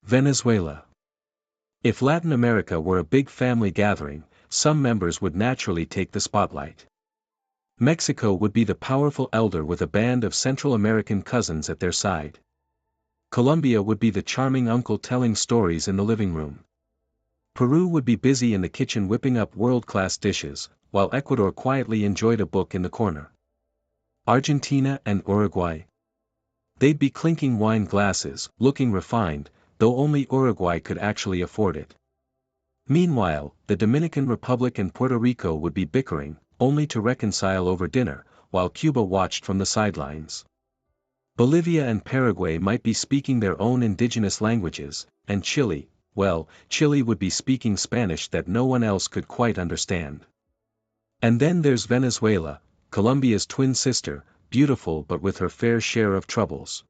Venezuela. If Latin America were a big family gathering, some members would naturally take the spotlight. Mexico would be the powerful elder with a band of Central American cousins at their side. Colombia would be the charming uncle telling stories in the living room. Peru would be busy in the kitchen whipping up world-class dishes, while Ecuador quietly enjoyed a book in the corner. Argentina and Uruguay. They'd be clinking wine glasses, looking refined, though only Uruguay could actually afford it. Meanwhile, the Dominican Republic and Puerto Rico would be bickering, only to reconcile over dinner, while Cuba watched from the sidelines. Bolivia and Paraguay might be speaking their own indigenous languages, and Chile, well, Chile would be speaking Spanish that no one else could quite understand. And then there's Venezuela, Colombia's twin sister, beautiful but with her fair share of troubles.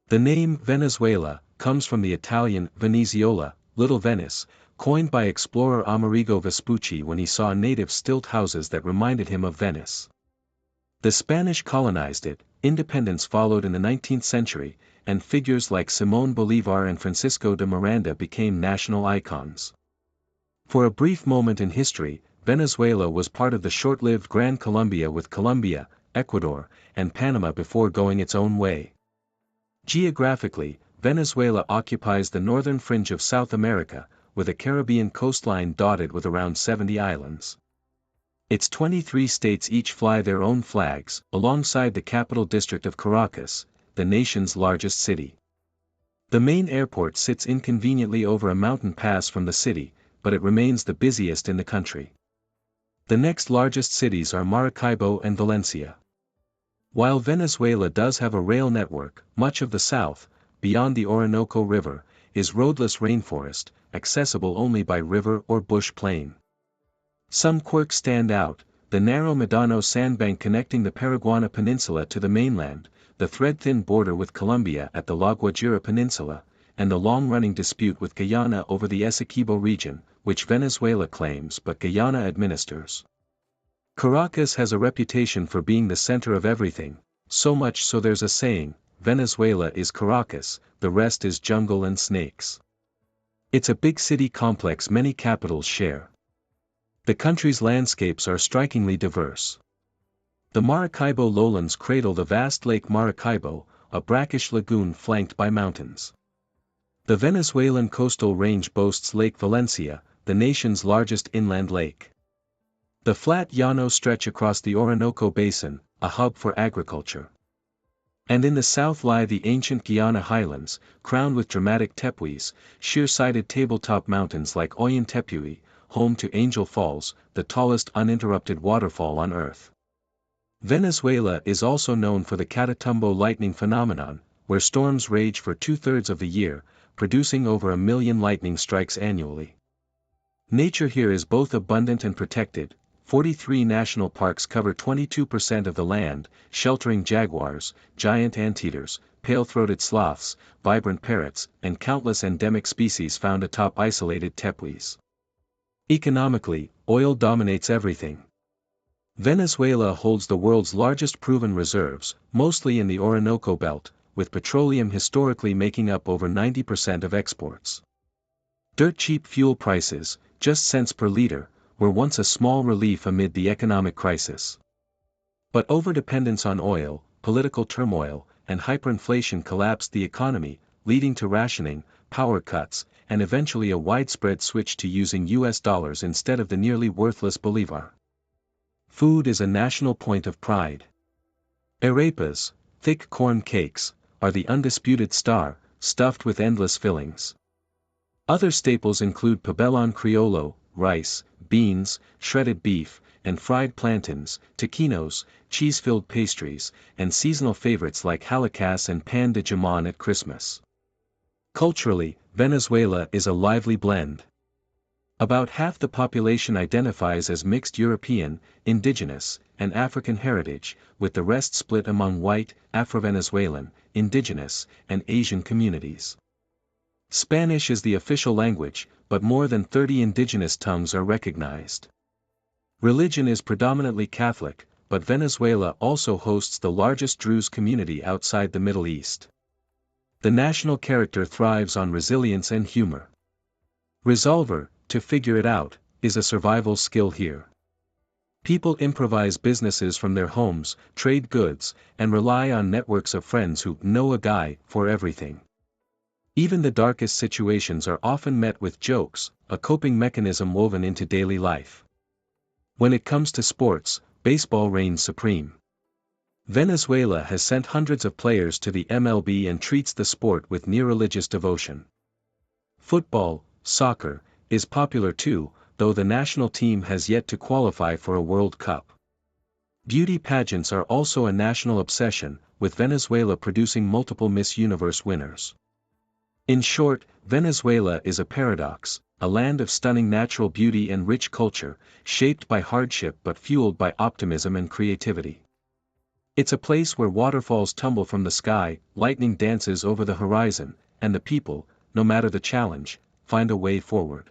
The name Venezuela comes from the Italian Venezuela, Little Venice, coined by explorer Amerigo Vespucci when he saw native stilt houses that reminded him of Venice. The Spanish colonized it, independence followed in the 19th century, and figures like Simón Bolívar and Francisco de Miranda became national icons. For a brief moment in history, Venezuela was part of the short-lived Gran Colombia with Colombia, Ecuador, and Panama before going its own way. Geographically, Venezuela occupies the northern fringe of South America, with a Caribbean coastline dotted with around 70 islands. Its 23 states each fly their own flags, alongside the capital district of Caracas, the nation's largest city. The main airport sits inconveniently over a mountain pass from the city, but it remains the busiest in the country. The next largest cities are Maracaibo and Valencia. While Venezuela does have a rail network, much of the south, beyond the Orinoco River, is roadless rainforest, accessible only by river or bush plain. Some quirks stand out: the narrow Medano sandbank connecting the Paraguana Peninsula to the mainland, the thread-thin border with Colombia at the La Guajira Peninsula, and the long-running dispute with Guyana over the Essequibo region, which Venezuela claims but Guyana administers. Caracas has a reputation for being the center of everything, so much so there's a saying, Venezuela is Caracas, the rest is jungle and snakes. It's a big city complex many capitals share. The country's landscapes are strikingly diverse. The Maracaibo lowlands cradle the vast Lake Maracaibo, a brackish lagoon flanked by mountains. The Venezuelan coastal range boasts Lake Valencia, the nation's largest inland lake. The flat llanos stretch across the Orinoco Basin, a hub for agriculture. And in the south lie the ancient Guiana highlands, crowned with dramatic tepuis, sheer-sided tabletop mountains like Ollantaytambo, home to Angel Falls, the tallest uninterrupted waterfall on Earth. Venezuela is also known for the Catatumbo lightning phenomenon, where storms rage for two-thirds of the year, producing over 1 million lightning strikes annually. Nature here is both abundant and protected. 43 national parks cover 22% of the land, sheltering jaguars, giant anteaters, pale-throated sloths, vibrant parrots, and countless endemic species found atop isolated tepuis. Economically, oil dominates everything. Venezuela holds the world's largest proven reserves, mostly in the Orinoco Belt, with petroleum historically making up over 90% of exports. Dirt-cheap fuel prices, just cents per liter, were once a small relief amid the economic crisis. But overdependence on oil, political turmoil, and hyperinflation collapsed the economy, leading to rationing, power cuts, and eventually a widespread switch to using US dollars instead of the nearly worthless bolívar. Food is a national point of pride. Arepas, thick corn cakes, are the undisputed star, stuffed with endless fillings. Other staples include pabellón criollo, rice, beans, shredded beef, and fried plantains, taquinos, cheese-filled pastries, and seasonal favorites like halacass and pan de jamón at Christmas. Culturally, Venezuela is a lively blend. About half the population identifies as mixed European, indigenous, and African heritage, with the rest split among white, Afro-Venezuelan, indigenous, and Asian communities. Spanish is the official language, but more than 30 indigenous tongues are recognized. Religion is predominantly Catholic, but Venezuela also hosts the largest Druze community outside the Middle East. The national character thrives on resilience and humor. Resolver, to figure it out, is a survival skill here. People improvise businesses from their homes, trade goods, and rely on networks of friends who know a guy for everything. Even the darkest situations are often met with jokes, a coping mechanism woven into daily life. When it comes to sports, baseball reigns supreme. Venezuela has sent hundreds of players to the MLB and treats the sport with near-religious devotion. Football, soccer, is popular too, though the national team has yet to qualify for a World Cup. Beauty pageants are also a national obsession, with Venezuela producing multiple Miss Universe winners. In short, Venezuela is a paradox, a land of stunning natural beauty and rich culture, shaped by hardship but fueled by optimism and creativity. It's a place where waterfalls tumble from the sky, lightning dances over the horizon, and the people, no matter the challenge, find a way forward.